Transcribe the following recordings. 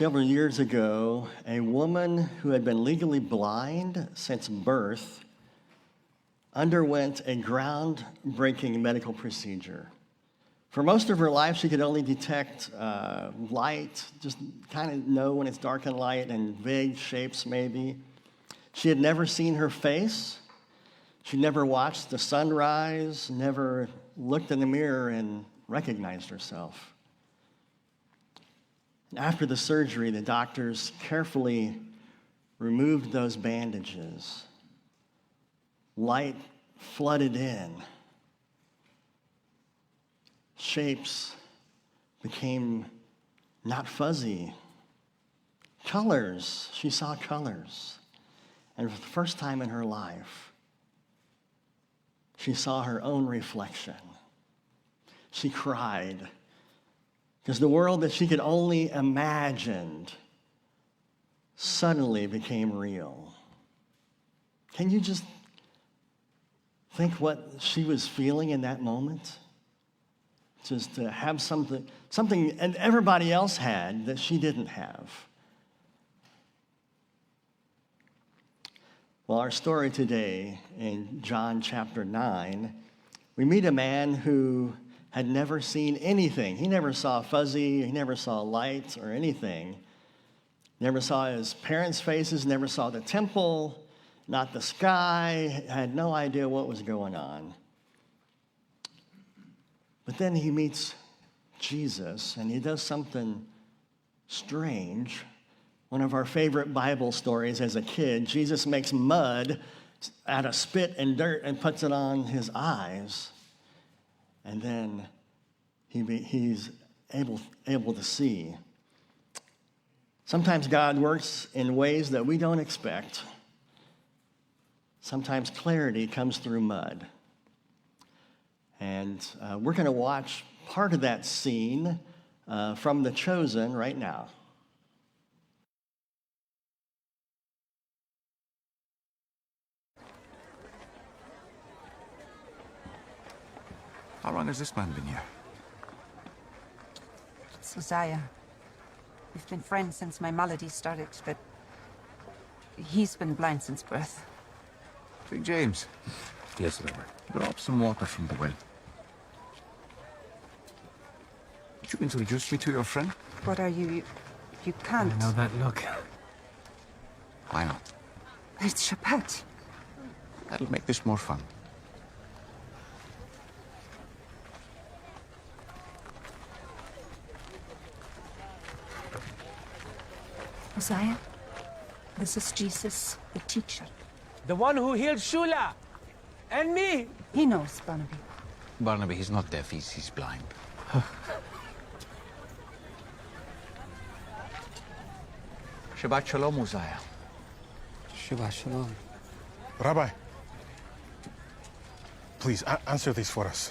Several years ago, a woman who had been legally blind since birth underwent a groundbreaking medical procedure. For most of her life, she could only detect light, just kind of know when it's dark and light and vague shapes maybe. She had never seen her face. She never watched the sunrise, never looked in the mirror and recognized herself. After the surgery, the doctors carefully removed those bandages. Light flooded in. Shapes became not fuzzy. Colors, she saw colors. And for the first time in her life, she saw her own reflection. She cried because the world that she could only imagined suddenly became real. Can you just think what she was feeling in that moment? Just to have something and everybody else had that she didn't have. Well, our story today in John chapter 9, we meet a man who had never seen anything. He never saw fuzzy, he never saw lights or anything. Never saw his parents' faces, never saw the temple, not the sky, had no idea what was going on. But then he meets Jesus, and he does something strange. One of our favorite Bible stories as a kid, Jesus makes mud out of spit and dirt and puts it on his eyes. And then he's able to see. Sometimes God works in ways that we don't expect. Sometimes clarity comes through mud. And we're going to watch part of that scene from The Chosen right now. How long has this man been here? It's Uzziah. We've been friends since my malady started, but he's been blind since birth. King James. Yes, Lord. Drop some water from the well. Would you introduce me to your friend? What are you? You can't. I know that look. Why not? It's Shabbat. That'll make this more fun. Uzziah, this is Jesus, the teacher. The one who healed Shula! And me! He knows, Barnaby. Barnaby, he's not deaf, he's blind. Shabbat Shalom, Uzziah. Shabbat Shalom. Rabbi, please answer this for us.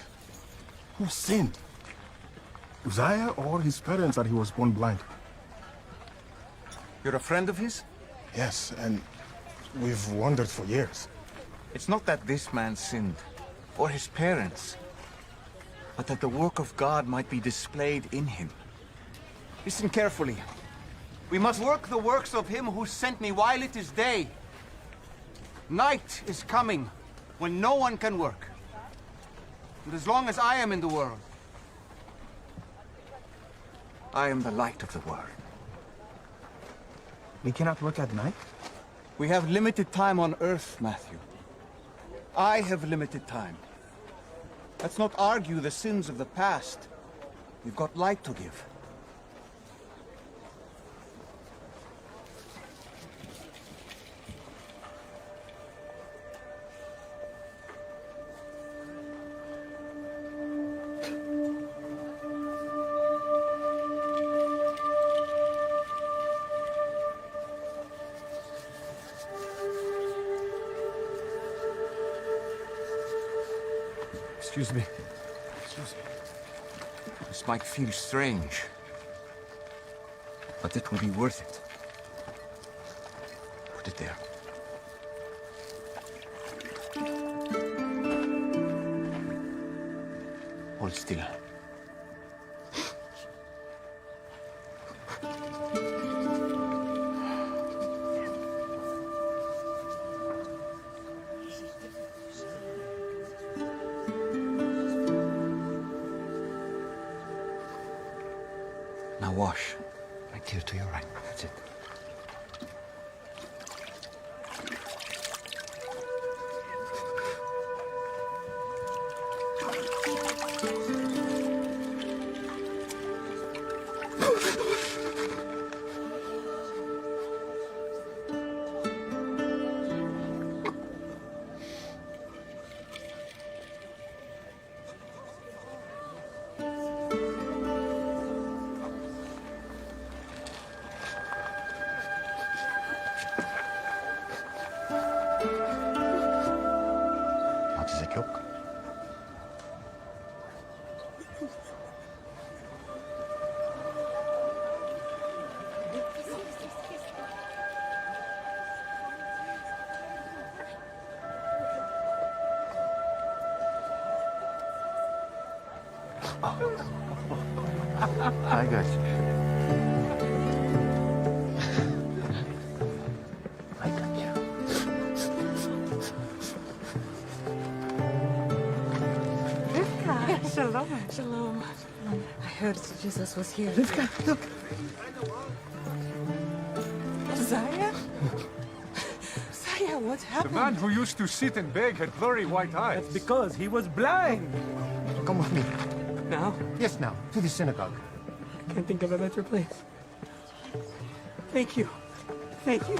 Who sinned? Uzziah or his parents that he was born blind? You're a friend of his? Yes, and we've wondered for years. It's not that this man sinned, or his parents, but that the work of God might be displayed in him. Listen carefully. We must work the works of him who sent me while it is day. Night is coming, when no one can work. And as long as I am in the world, I am the light of the world. We cannot work at night? We have limited time on Earth, Matthew. I have limited time. Let's not argue the sins of the past. We've got light to give. Excuse me. This might feel strange, but it will be worth it. Put it there. Hold still. Now wash. Right here to your right. That's it. Wat is ik ook? I got you. I got you. Shalom. Shalom. I heard Jesus was here. Look. Uzziah? Uzziah, what The happened? man who used to sit and beg had very white eyes. That's because he was blind. Come with me. Now, Yes, now. To the synagogue. I can't think of a better place. Thank you. Thank you.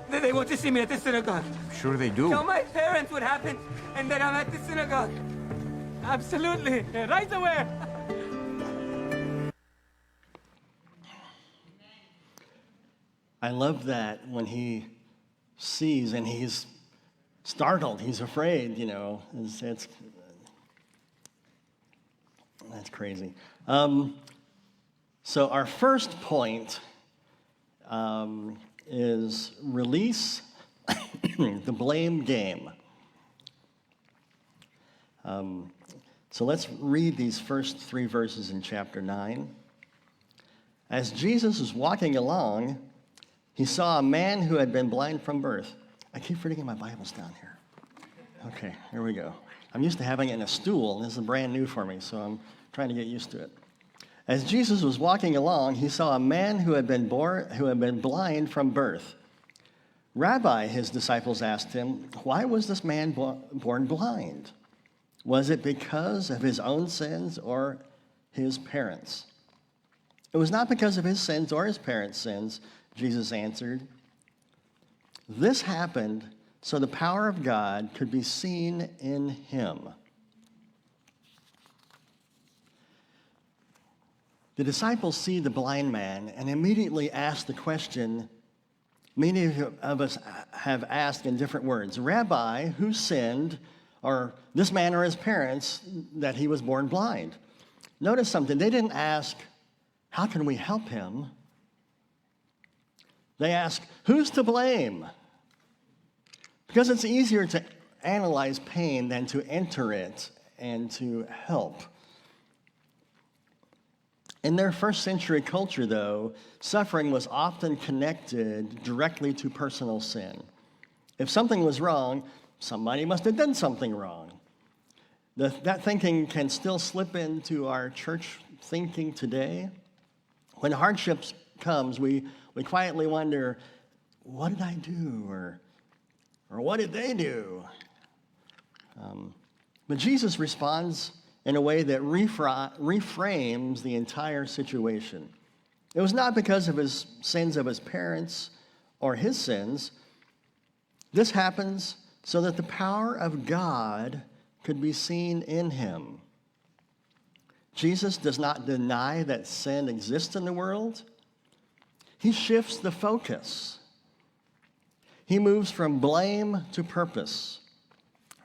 They want to see me at the synagogue. Sure they do. Tell my parents what happened, and then I'm at the synagogue. Absolutely. Right away. I love that when he sees and he's startled, he's afraid, you know. That's crazy. So our first point is release the blame game. So let's read these first 3 verses in chapter 9. As Jesus was walking along, he saw a man who had been blind from birth. I keep forgetting my Bible's down here. Okay, here we go. I'm used to having it in a stool. This is brand new for me, so I'm trying to get used to it. As Jesus was walking along, he saw a man who had been blind from birth. Rabbi, his disciples asked him, why was this man born blind? Was it because of his own sins or his parents? It was not because of his sins or his parents' sins, Jesus answered. This happened so the power of God could be seen in him. The disciples see the blind man and immediately ask the question many of us have asked in different words. Rabbi, who sinned, or this man or his parents, that he was born blind? Notice something. They didn't ask, how can we help him? They ask, who's to blame? Because it's easier to analyze pain than to enter it and to help. In their first century culture, though, suffering was often connected directly to personal sin. If something was wrong, somebody must have done something wrong. That thinking can still slip into our church thinking today. When hardships comes, we quietly wonder, what did I do? Or what did they do? But Jesus responds in a way that reframes the entire situation. It was not because of his sins of his parents or his sins. This happens so that the power of God could be seen in him. Jesus does not deny that sin exists in the world. He shifts the focus. He moves from blame to purpose,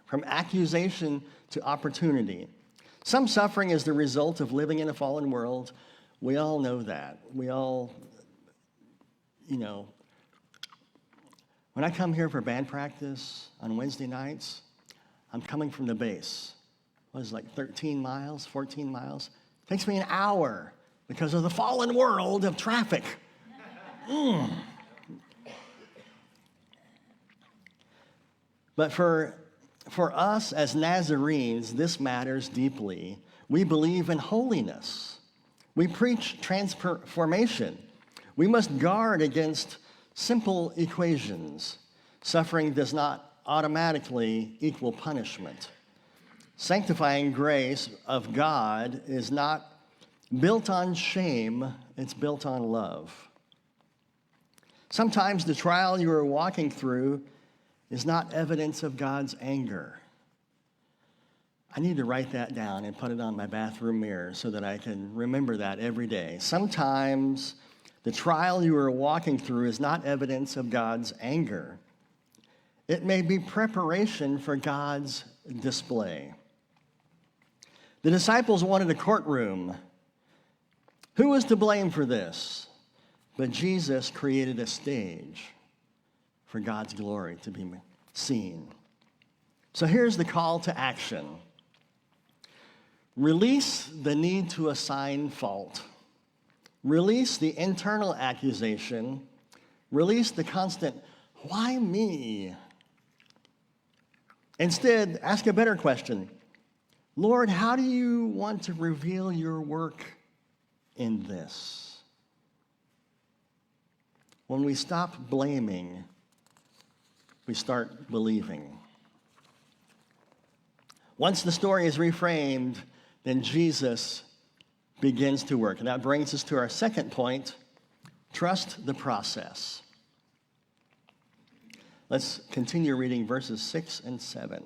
from accusation to opportunity. Some suffering is the result of living in a fallen world. We all know that. We all, when I come here for band practice on Wednesday nights, I'm coming from the base. What is it, like 13 miles, 14 miles? It takes me an hour because of the fallen world of traffic. But for us as Nazarenes, this matters deeply. We believe in holiness. We preach transformation. We must guard against simple equations. Suffering does not automatically equal punishment. Sanctifying grace of God is not built on shame, it's built on love. Sometimes the trial you are walking through is not evidence of God's anger. I need to write that down and put it on my bathroom mirror so that I can remember that every day. Sometimes the trial you are walking through is not evidence of God's anger. It may be preparation for God's display. The disciples wanted a courtroom. Who was to blame for this? But Jesus created a stage for God's glory to be seen. So here's the call to action. Release the need to assign fault. Release the internal accusation. Release the constant, why me? Instead, ask a better question. Lord, how do you want to reveal your work in this? When we stop blaming, we start believing. Once the story is reframed, then Jesus begins to work. And that brings us to our second point, trust the process. Let's continue reading verses 6 and 7.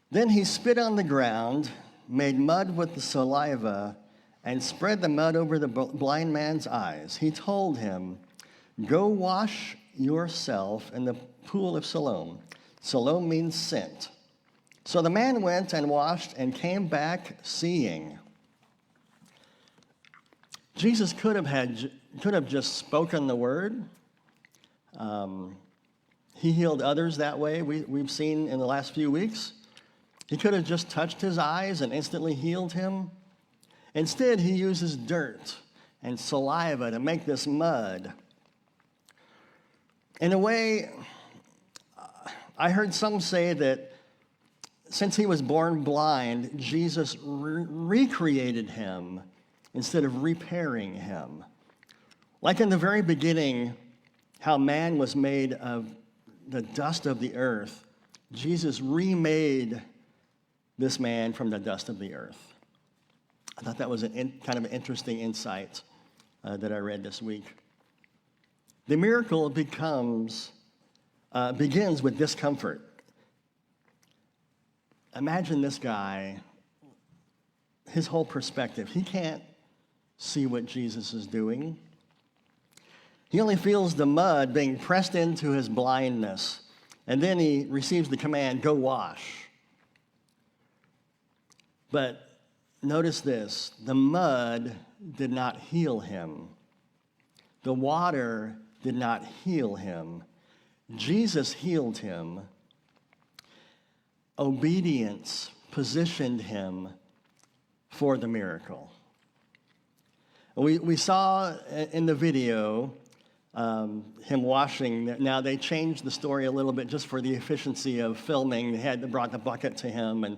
Then he spit on the ground, made mud with the saliva, and spread the mud over the blind man's eyes. He told him, "Go wash yourself in the pool of Siloam." Siloam means sent. So the man went and washed and came back seeing. Jesus could have just spoken the word. He healed others that way. We've seen in the last few weeks. He could have just touched his eyes and instantly healed him. Instead, he uses dirt and saliva to make this mud. In a way, I heard some say that since he was born blind, Jesus recreated him instead of repairing him. Like in the very beginning, how man was made of the dust of the earth, Jesus remade this man from the dust of the earth. I thought that was kind of an interesting insight that I read this week. The miracle begins with discomfort. Imagine this guy, his whole perspective. He can't see what Jesus is doing. He only feels the mud being pressed into his blindness. And then he receives the command, go wash. But notice this, the mud did not heal him. The water did not heal him. Jesus healed him. Obedience positioned him for the miracle. We saw in the video him washing. Now they changed the story a little bit just for the efficiency of filming. They brought the bucket to him,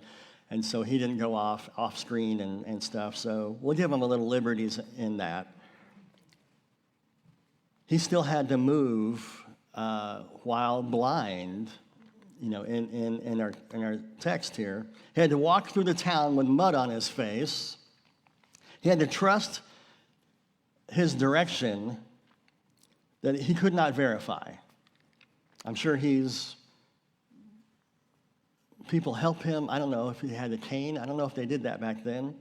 and so he didn't go off screen and stuff. So we'll give him a little liberties in that. He still had to move while blind, in our text here. He had to walk through the town with mud on his face. He had to trust his direction that he could not verify. I'm sure people help him. I don't know if he had a cane. I don't know if they did that back then.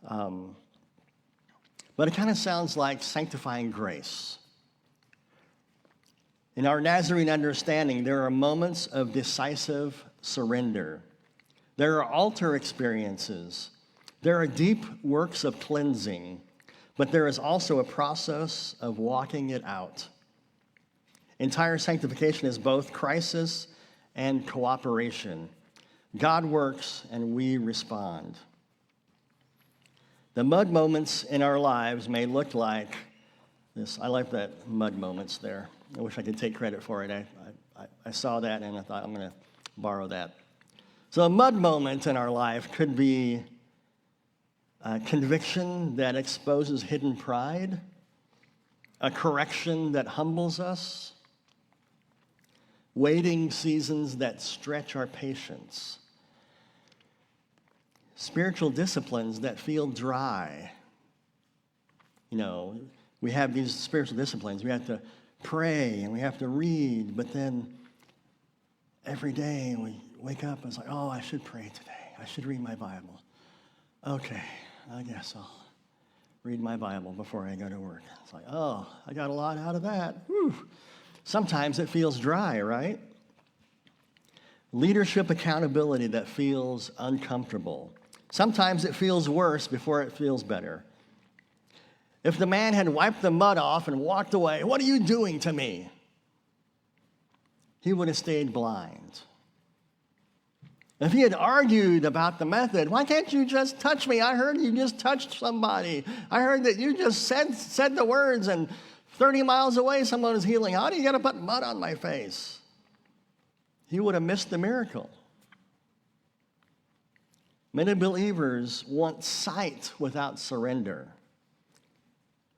But it kind of sounds like sanctifying grace. In our Nazarene understanding, there are moments of decisive surrender. There are altar experiences. There are deep works of cleansing. But there is also a process of walking it out. Entire sanctification is both crisis and cooperation. God works and we respond. The mud moments in our lives may look like this. I like that mud moments there. I wish I could take credit for it. I saw that and I thought I'm going to borrow that. So a mud moment in our life could be a conviction that exposes hidden pride, a correction that humbles us, waiting seasons that stretch our patience, spiritual disciplines that feel dry. You know, we have these spiritual disciplines. We have to pray and we have to read, but then every day we wake up and it's like, oh, I should pray today. I should read my Bible. Okay, I guess I'll read my Bible before I go to work. It's like, oh, I got a lot out of that. Whew. Sometimes it feels dry, right? Leadership accountability that feels uncomfortable. Sometimes it feels worse before it feels better. If the man had wiped the mud off and walked away, what are you doing to me? He would have stayed blind. If he had argued about the method, why can't you just touch me? I heard you just touched somebody. I heard that you just said the words and 30 miles away someone was healing. How do you got to put mud on my face? He would have missed the miracle. Many believers want sight without surrender.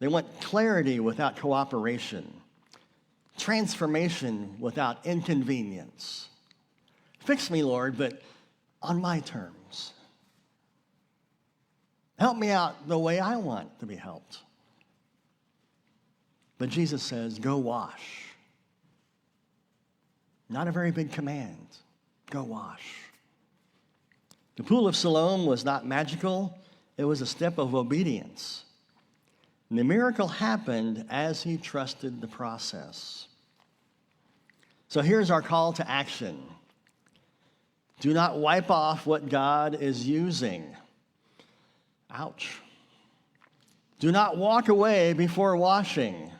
They want clarity without cooperation, transformation without inconvenience. Fix me, Lord, but on my terms. Help me out the way I want to be helped. But Jesus says, go wash. Not a very big command. Go wash. The pool of Siloam was not magical. It was a step of obedience. And the miracle happened as he trusted the process. So here's our call to action. Do not wipe off what God is using. Ouch. Do not walk away before washing.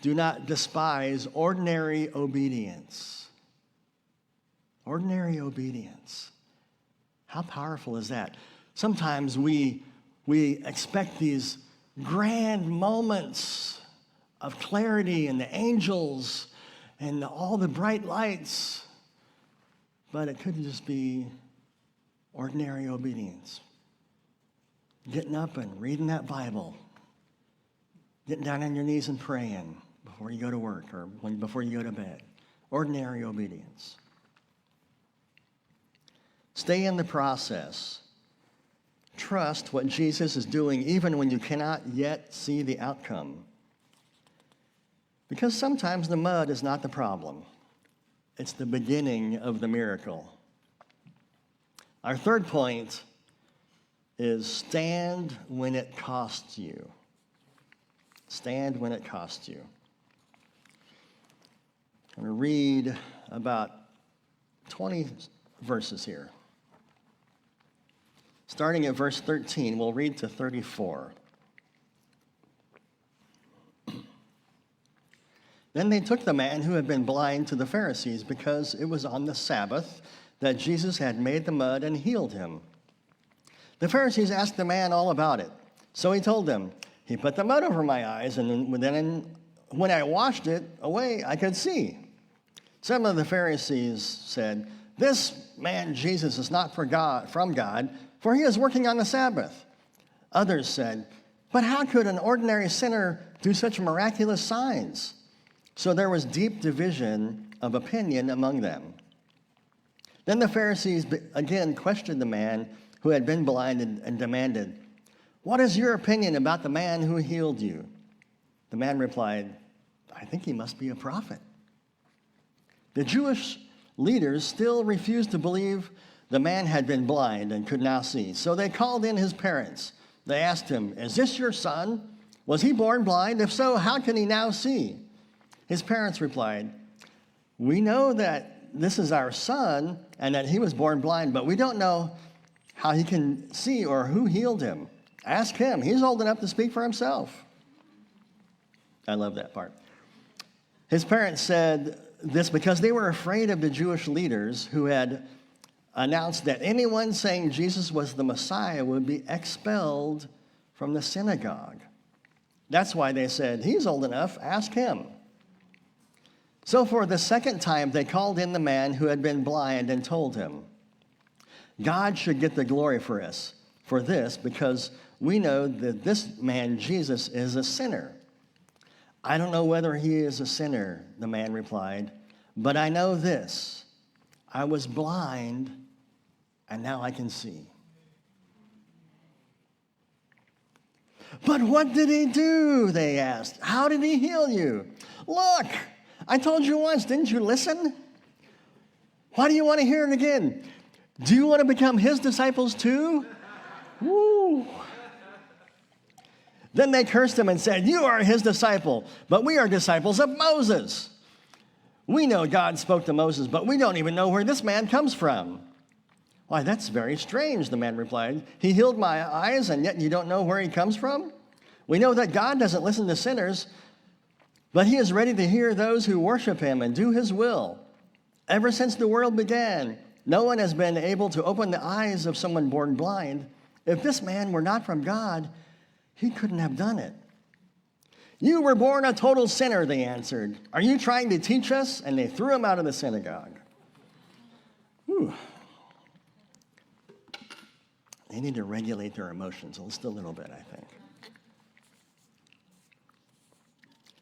Do not despise ordinary obedience. Ordinary obedience. How powerful is that? Sometimes we expect these grand moments of clarity and the angels and all the bright lights, but it could just be ordinary obedience. Getting up and reading that Bible, getting down on your knees and praying before you go to work or before you go to bed. Ordinary obedience. Stay in the process. Trust what Jesus is doing even when you cannot yet see the outcome. Because sometimes the mud is not the problem. It's the beginning of the miracle. Our third point is stand when it costs you. Stand when it costs you. I'm going to read about 20 verses here. Starting at verse 13, we'll read to 34. Then they took the man who had been blind to the Pharisees because it was on the Sabbath that Jesus had made the mud and healed him. The Pharisees asked the man all about it. So he told them, he put the mud over my eyes, and then when I washed it away, I could see. Some of the Pharisees said, this man Jesus is not from God, for he is working on the Sabbath. Others said, but how could an ordinary sinner do such miraculous signs? So there was deep division of opinion among them. Then the Pharisees again questioned the man who had been blind and demanded, what is your opinion about the man who healed you? The man replied, I think he must be a prophet. The Jewish leaders still refused to believe the man had been blind and could now see. So they called in his parents. They asked him, is this your son? Was he born blind? If so, how can he now see? His parents replied, we know that this is our son and that he was born blind, but we don't know how he can see or who healed him. Ask him. He's old enough to speak for himself. I love that part. His parents said this because they were afraid of the Jewish leaders who had announced that anyone saying Jesus was the Messiah would be expelled from the synagogue. That's why they said, he's old enough, ask him. So for the second time, they called in the man who had been blind and told him, God should get the glory for us, for this, because we know that this man, Jesus, is a sinner. I don't know whether he is a sinner, the man replied, but I know this. I was blind, and now I can see. But what did he do? They asked. How did he heal you? Look, I told you once, didn't you listen? Why do you want to hear it again? Do you want to become his disciples too? Woo. Then they cursed him and said, you are his disciple, but we are disciples of Moses. We know God spoke to Moses, but we don't even know where this man comes from. Why, that's very strange, the man replied. He healed my eyes, and yet you don't know where he comes from? We know that God doesn't listen to sinners, but he is ready to hear those who worship him and do his will. Ever since the world began, no one has been able to open the eyes of someone born blind. If this man were not from God, he couldn't have done it. You were born a total sinner, they answered. Are you trying to teach us? And they threw him out of the synagogue. Whew. They need to regulate their emotions just a little bit, I think.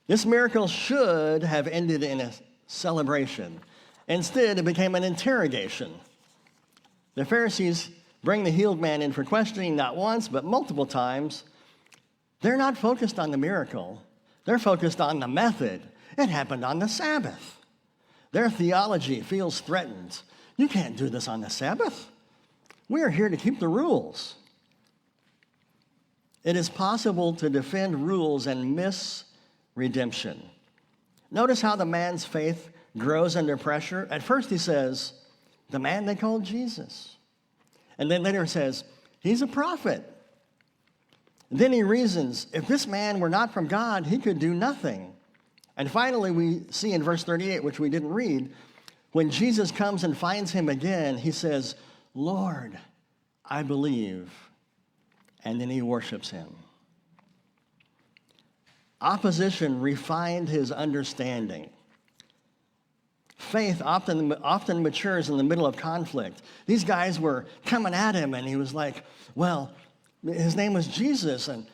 This miracle should have ended in a celebration. Instead, it became an interrogation. The Pharisees bring the healed man in for questioning not once, but multiple times. They're not focused on the miracle. They're focused on the method. It happened on the Sabbath. Their theology feels threatened. You can't do this on the Sabbath. We are here to keep the rules. It is possible to defend rules and miss redemption. Notice how the man's faith grows under pressure. At first he says, the man they called Jesus. And then later says, he's a prophet. Then he reasons, if this man were not from God, he could do nothing. And finally, we see in verse 38, which we didn't read, when Jesus comes and finds him again, he says, Lord, I believe. And then he worships him. Opposition refined his understanding. Faith often matures in the middle of conflict. These guys were coming at him, and he was like, well, his name was Jesus, and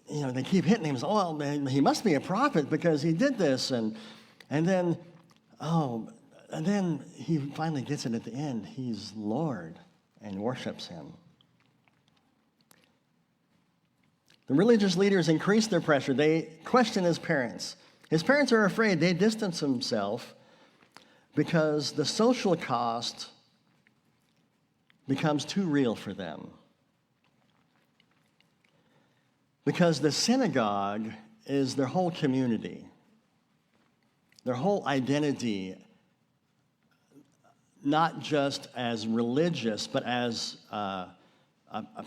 they keep hitting him. Oh, well, he must be a prophet because he did this, and then he finally gets it at the end. He's Lord and worships him. The religious leaders increase their pressure. They question his parents. His parents are afraid. They distance themselves because the social cost becomes too real for them. Because the synagogue is their whole community, their whole identity, not just as religious, but as a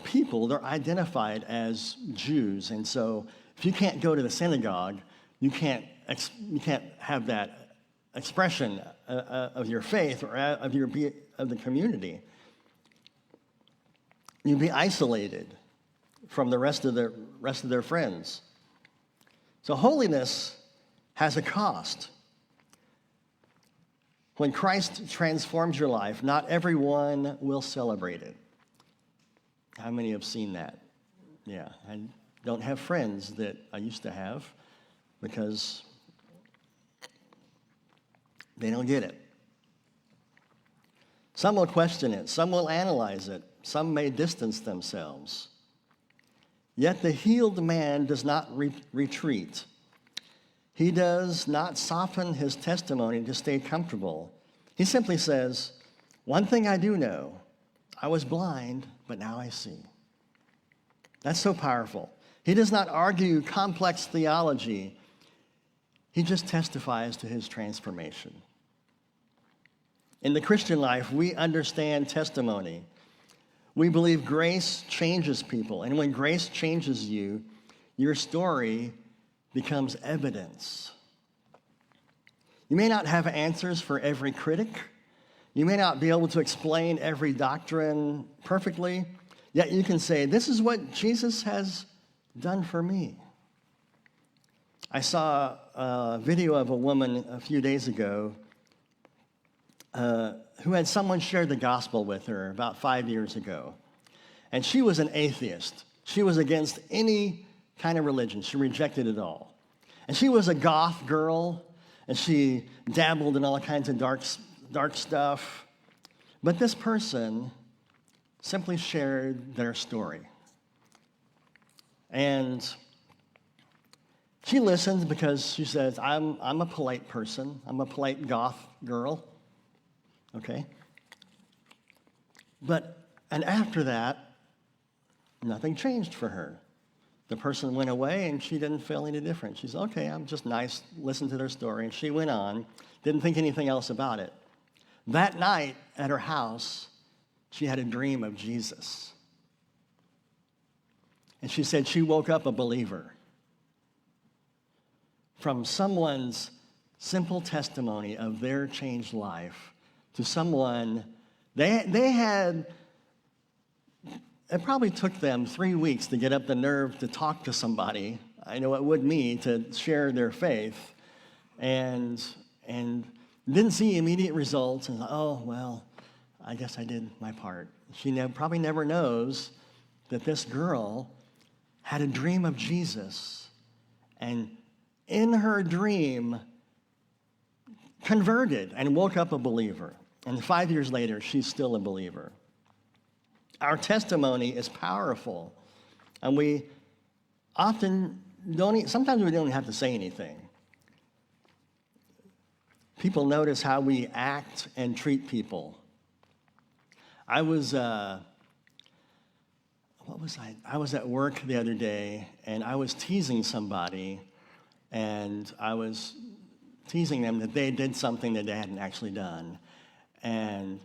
people. They're identified as Jews. And so if you can't go to the synagogue, you can't have that expression of your faith or of the community. You'd be isolated from the rest of their friends. So holiness has a cost. When Christ transforms your life, not everyone will celebrate it. How many have seen that? Yeah, I don't have friends that I used to have because they don't get it. Some will question it. Some will analyze it. Some may distance themselves. Yet the healed man does not retreat. He does not soften his testimony to stay comfortable. He simply says, one thing I do know, I was blind, but now I see. That's so powerful. He does not argue complex theology. He just testifies to his transformation. In the Christian life, we understand testimony. We believe grace changes people. And when grace changes you, your story becomes evidence. You may not have answers for every critic. You may not be able to explain every doctrine perfectly. Yet you can say, this is what Jesus has done for me. I saw a video of a woman a few days ago who had someone share the gospel with her about 5 years ago. And she was an atheist. She was against any kind of religion. She rejected it all. And she was a goth girl, and she dabbled in all kinds of dark stuff. But this person simply shared their story. And she listened because she says, I'm a polite person. I'm a polite goth girl. Okay? And after that, nothing changed for her. The person went away and she didn't feel any different. She said, okay, I'm just nice, listen to their story. And she went on, didn't think anything else about it. That night at her house, she had a dream of Jesus. And she said she woke up a believer. From someone's simple testimony of their changed life to someone, it probably took them 3 weeks to get up the nerve to talk to somebody. I know it would me to share their faith, and didn't see immediate results. And oh well, I guess I did my part. She probably never knows that this girl had a dream of Jesus, and in her dream converted and woke up a believer. And 5 years later, she's still a believer. Our testimony is powerful, and we often sometimes we don't have to say anything. People notice how we act and treat people. I was at work the other day, and I was teasing somebody, and I was teasing them that they did something that they hadn't actually done. And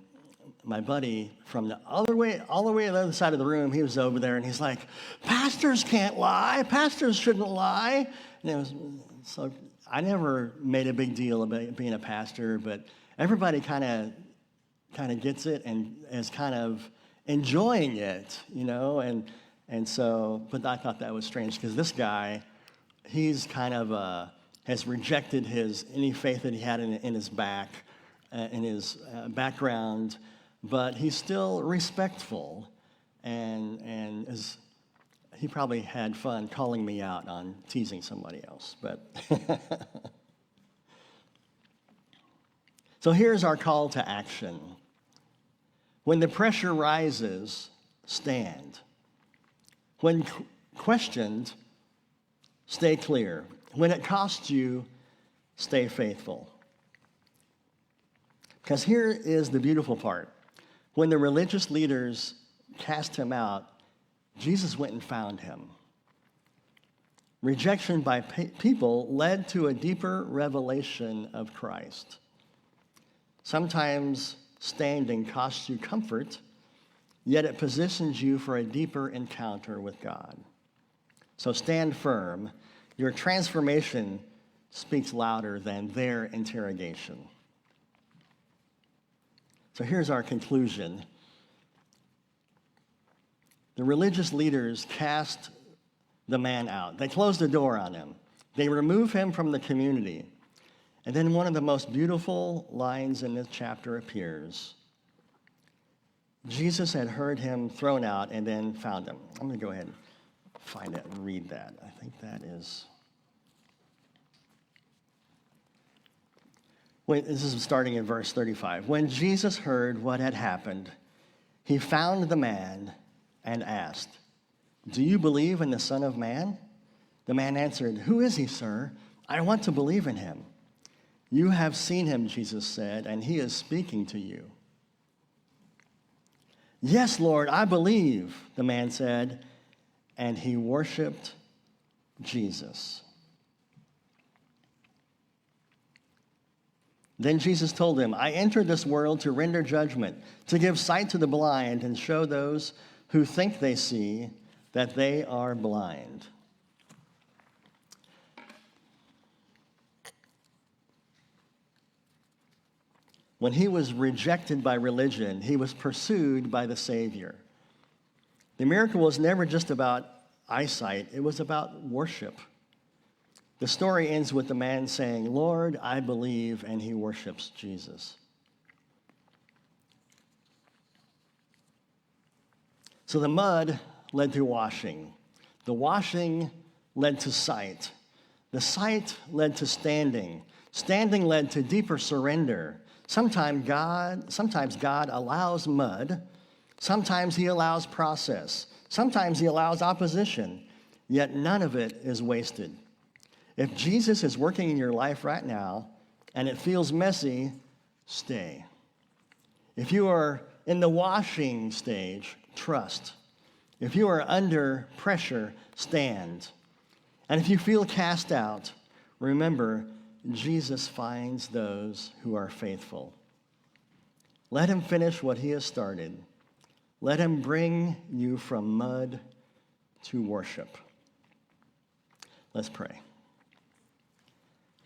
my buddy from all the way on the other side of the room, he was over there, and he's like, pastors can't lie. Pastors shouldn't lie. And so I never made a big deal about being a pastor, but everybody kind of gets it and is kind of enjoying it, and so, but I thought that was strange because this guy, he's kind of has rejected any faith that he had in his background, but he's still respectful, and he probably had fun calling me out on teasing somebody else. But so here's our call to action. When the pressure rises, stand. When questioned, stay clear. When it costs you, stay faithful. Because here is the beautiful part. When the religious leaders cast him out, Jesus went and found him. Rejection by people led to a deeper revelation of Christ. Sometimes standing costs you comfort, yet it positions you for a deeper encounter with God. So stand firm. Your transformation speaks louder than their interrogation. So here's our conclusion. The religious leaders cast the man out. They closed the door on him. They remove him from the community. And then one of the most beautiful lines in this chapter appears. Jesus had heard him thrown out and then found him. I'm going to go ahead and find it and read that. I think that is... This is starting in verse 35. When Jesus heard what had happened, he found the man and asked, "Do you believe in the Son of Man?" The man answered, "Who is he, sir? I want to believe in him." "You have seen him," Jesus said, "and he is speaking to you." "Yes, Lord, I believe," the man said, and he worshiped Jesus. Then Jesus told him, "I entered this world to render judgment, to give sight to the blind, and show those who think they see that they are blind." When he was rejected by religion, he was pursued by the Savior. The miracle was never just about eyesight, it was about worship. The story ends with the man saying, "Lord, I believe," and he worships Jesus. So the mud led to washing. The washing led to sight. The sight led to standing. Standing led to deeper surrender. Sometimes God allows mud. Sometimes he allows process. Sometimes he allows opposition. Yet none of it is wasted. If Jesus is working in your life right now and it feels messy, stay. If you are in the washing stage, trust. If you are under pressure, stand. And if you feel cast out, remember, Jesus finds those who are faithful. Let him finish what he has started. Let him bring you from mud to worship. Let's pray.